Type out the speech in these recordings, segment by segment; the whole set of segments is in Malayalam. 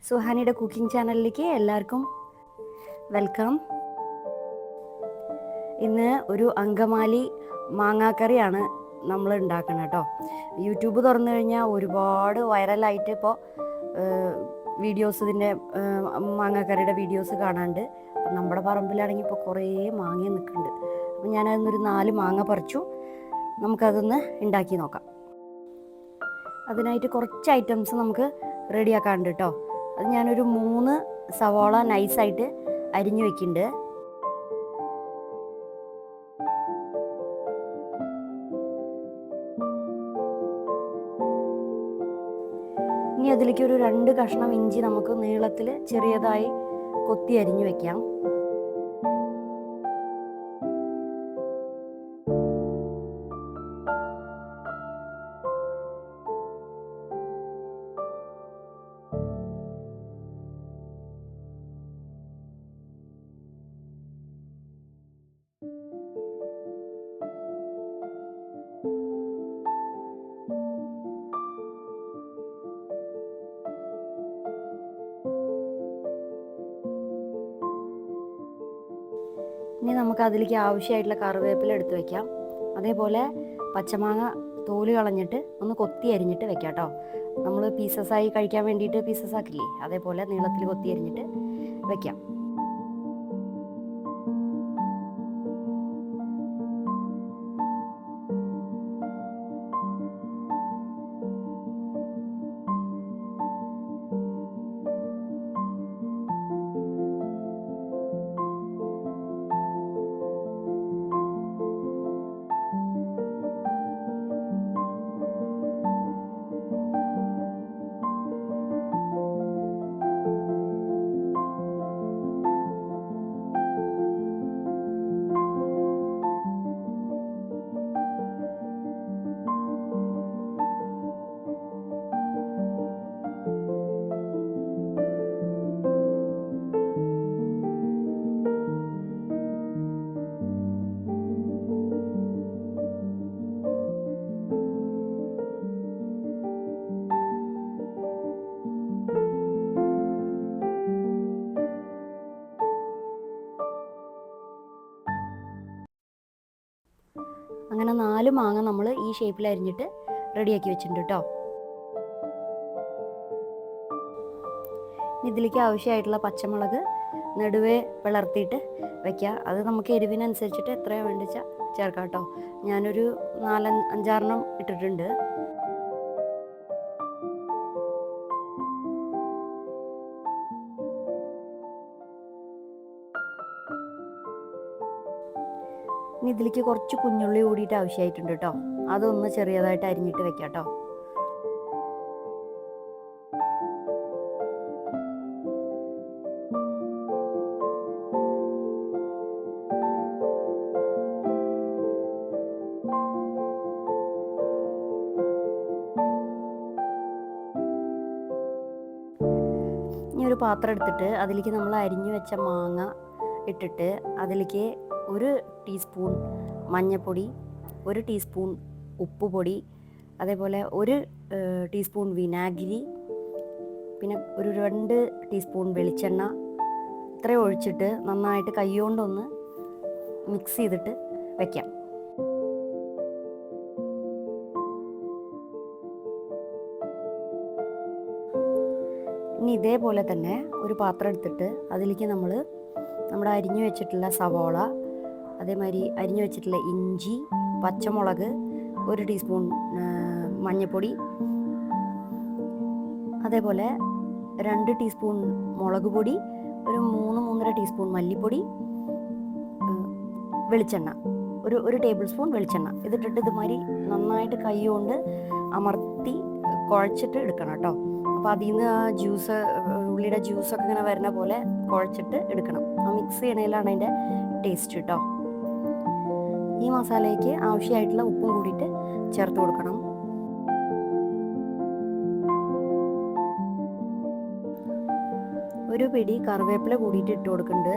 സുഹാനിയുടെ കുക്കിംഗ് ചാനലിലേക്ക് എല്ലാവർക്കും വെൽക്കം. ഇന്ന് ഒരു അങ്കമാലി മാങ്ങാക്കറിയാണ് നമ്മൾ ഉണ്ടാക്കുന്നത് കേട്ടോ. യൂട്യൂബ് തുറന്നു കഴിഞ്ഞാൽ ഒരുപാട് വൈറലായിട്ട് ഇപ്പോൾ വീഡിയോസ് ഇതിൻ്റെ മാങ്ങാക്കറിയുടെ വീഡിയോസ് കാണാണ്ട്. നമ്മുടെ പറമ്പിലാണെങ്കിൽ ഇപ്പോൾ കുറേ മാങ്ങ നിൽക്കുന്നുണ്ട്. അപ്പോൾ ഞാനതിന്നൊരു 4 മാങ്ങ പറിച്ചു. നമുക്കതൊന്ന് ഉണ്ടാക്കി നോക്കാം. അതിനായിട്ട് കുറച്ച് ഐറ്റംസ് നമുക്ക് റെഡിയാക്കാനുണ്ട് കേട്ടോ. അത് ഞാനൊരു 3 സവാള നൈസായിട്ട് അരിഞ്ഞു വെക്കുന്നുണ്ട്. ഇനി അതിലേക്ക് ഒരു 2 കഷ്ണം ഇഞ്ചി നമുക്ക് നീളത്തിൽ ചെറിയതായി കൊത്തി അരിഞ്ഞു വെക്കാം. ഇനി നമുക്ക് അതിലേക്ക് ആവശ്യമായിട്ടുള്ള കറിവേപ്പില എടുത്ത് വെക്കാം. അതേപോലെ പച്ചമാങ്ങ തോല് കളഞ്ഞിട്ട് ഒന്ന് കൊത്തി അരിഞ്ഞിട്ട് വെക്കാം കേട്ടോ. നമ്മൾ പീസസായി കഴിക്കാൻ വേണ്ടിയിട്ട് പീസസ് ആക്കില്ലേ, അതേപോലെ നീളത്തിൽ കൊത്തി അരിഞ്ഞിട്ട് വെക്കാം. അങ്ങനെ 4 മാങ്ങ നമ്മൾ ഈ ഷേപ്പിൽ അരിഞ്ഞിട്ട് റെഡിയാക്കി വെച്ചിട്ടുണ്ട് കേട്ടോ. ഇതിലേക്ക് ആവശ്യമായിട്ടുള്ള പച്ചമുളക് നടുവേ പിളർത്തിയിട്ട് വയ്ക്കുക. അത് നമുക്ക് എരിവിനനുസരിച്ചിട്ട് എത്രയാണ് വേണ്ടിച്ചാൽ ചേർക്കാം കേട്ടോ. ഞാനൊരു 4-5 ഇട്ടിട്ടുണ്ട്. ഇനി ഇതിലേക്ക് കുറച്ച് കുഞ്ഞുള്ളി കൂടിയിട്ട് ആവശ്യമായിട്ടുണ്ട് കേട്ടോ. അതൊന്ന് ചെറിയതായിട്ട് അരിഞ്ഞിട്ട് വെക്കാം കേട്ടോ. ഇനി ഒരു പാത്രം എടുത്തിട്ട് അതിലേക്ക് നമ്മൾ അരിഞ്ഞു വെച്ച മാങ്ങ ഇട്ടിട്ട് അതിലേക്ക് 1 ടീസ്പൂൺ മഞ്ഞൾപ്പൊടി, 1 ടീസ്പൂൺ ഉപ്പുപൊടി, അതേപോലെ 1 ടീസ്പൂൺ വിനാഗിരി, പിന്നെ ഒരു 2 ടീസ്പൂൺ വെളിച്ചെണ്ണ ഇത്രയും ഒഴിച്ചിട്ട് നന്നായിട്ട് കൈകൊണ്ടൊന്ന് മിക്സ് ചെയ്തിട്ട് വയ്ക്കാം. ഇനി ഇതേപോലെ തന്നെ ഒരു പാത്രം എടുത്തിട്ട് അതിലേക്ക് നമ്മുടെ അരിഞ്ഞു വെച്ചിട്ടുള്ള സവാള, അതേമാതിരി അരിഞ്ഞു വെച്ചിട്ടുള്ള ഇഞ്ചി, പച്ചമുളക്, 1 ടീസ്പൂൺ മഞ്ഞൾപ്പൊടി, അതേപോലെ 2 ടീസ്പൂൺ മുളക് പൊടി, ഒരു 3-3.5 ടീസ്പൂൺ മല്ലിപ്പൊടി, വെളിച്ചെണ്ണ, ഒരു ടേബിൾ സ്പൂൺ വെളിച്ചെണ്ണ ഇതിട്ടിട്ട് ഇതുമാതിരി നന്നായിട്ട് കൈ കൊണ്ട് അമർത്തി കുഴച്ചിട്ട് എടുക്കണം കേട്ടോ. അപ്പോൾ അതിൽ നിന്ന് ആ ജ്യൂസ്, ഉള്ളിയുടെ ജ്യൂസൊക്കെ ഇങ്ങനെ വരുന്ന പോലെ കുഴച്ചിട്ട് എടുക്കണം. ആ മിക്സ് ചെയ്യണതിലാണ് അതിൻ്റെ ടേസ്റ്റ് കേട്ടോ. ഈ മസാലയ്ക്ക് ആവശ്യമായിട്ടുള്ള ഉപ്പും കൂടിയിട്ട് ചേർത്ത് കൊടുക്കണം. ഒരു പിടി കറിവേപ്പില കൂടിയിട്ട് ഇട്ട് കൊടുക്കുന്നുണ്ട്.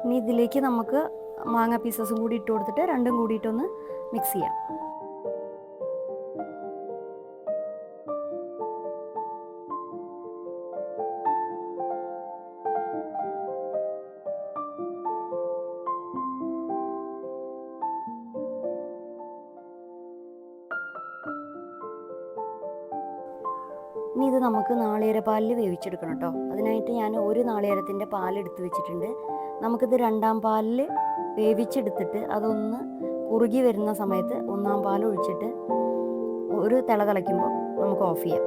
ഇനി ഇതിലേക്ക് നമുക്ക് മാങ്ങ പീസസും കൂടി ഇട്ട് കൊടുത്തിട്ട് രണ്ടും കൂടിയിട്ടൊന്ന് മിക്സ് ചെയ്യാം. ഇനി ഇത് നമുക്ക് നാളികേരപ്പാലിൽ വേവിച്ചെടുക്കണം കേട്ടോ. അതിനായിട്ട് ഞാൻ ഒരു നാളികേരത്തിൻ്റെ പാലെടുത്ത് വെച്ചിട്ടുണ്ട്. നമുക്കിത് രണ്ടാം പാലിൽ വേവിച്ചെടുത്തിട്ട് അതൊന്ന് കുറുകി വരുന്ന സമയത്ത് ഒന്നാം പാൽ ഒഴിച്ചിട്ട് ഒരു തിള തിളയ്ക്കുമ്പോൾ നമുക്ക് ഓഫ് ചെയ്യാം.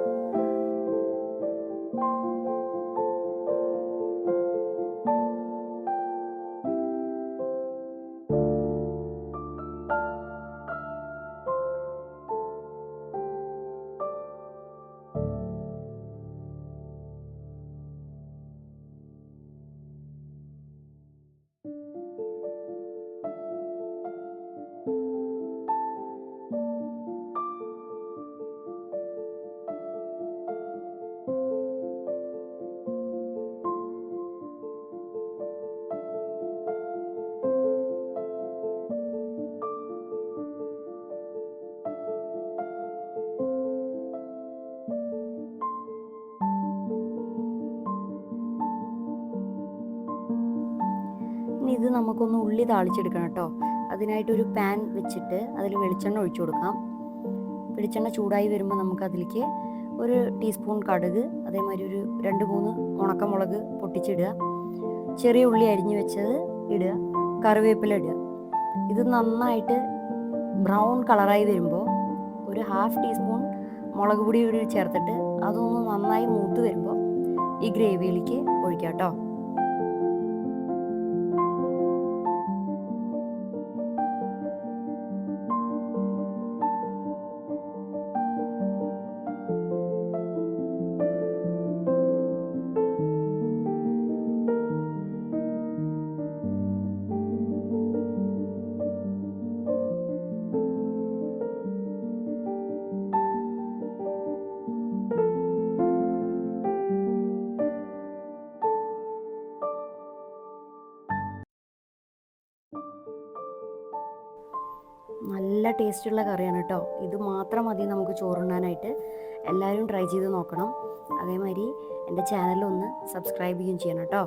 ഇനി ഇത് നമുക്കൊന്ന് ഉള്ളി താളിച്ചെടുക്കണം കേട്ടോ. അതിനായിട്ടൊരു പാൻ വെച്ചിട്ട് അതിൽ വെളിച്ചെണ്ണ ഒഴിച്ചു കൊടുക്കാം. വെളിച്ചെണ്ണ ചൂടായി വരുമ്പോൾ നമുക്ക് അതിലേക്ക് ഒരു ടീസ്പൂൺ കടുക്, അതേമാതിരി ഒരു 2-3 ഉണക്കമുളക് പൊട്ടിച്ചിടുക, ചെറിയ ഉള്ളി അരിഞ്ഞു വെച്ചത് ഇടുക, കറിവേപ്പില ഇടുക. ഇത് നന്നായിട്ട് ബ്രൗൺ കളറായി വരുമ്പോൾ ഒരു 1/2 ടീസ്പൂൺ മുളക് പൊടി കൂടി ചേർത്തിട്ട് അതൊന്ന് നന്നായി മൂത്ത് വരുമ്പോൾ ഈ ഗ്രേവിയിലേക്ക് ഒഴിക്കാം കേട്ടോ. നല്ല ടേസ്റ്റുള്ള കറിയാണ് കേട്ടോ. ഇത് മാത്രം മതി നമുക്ക് ചോറുണ്ണാനായിട്ട്. എല്ലാവരും ട്രൈ ചെയ്ത് നോക്കണം. അതേമാതിരി എൻ്റെ ചാനലൊന്ന് സബ്സ്ക്രൈബ് ചെയ്യുകയും ചെയ്യണം കേട്ടോ.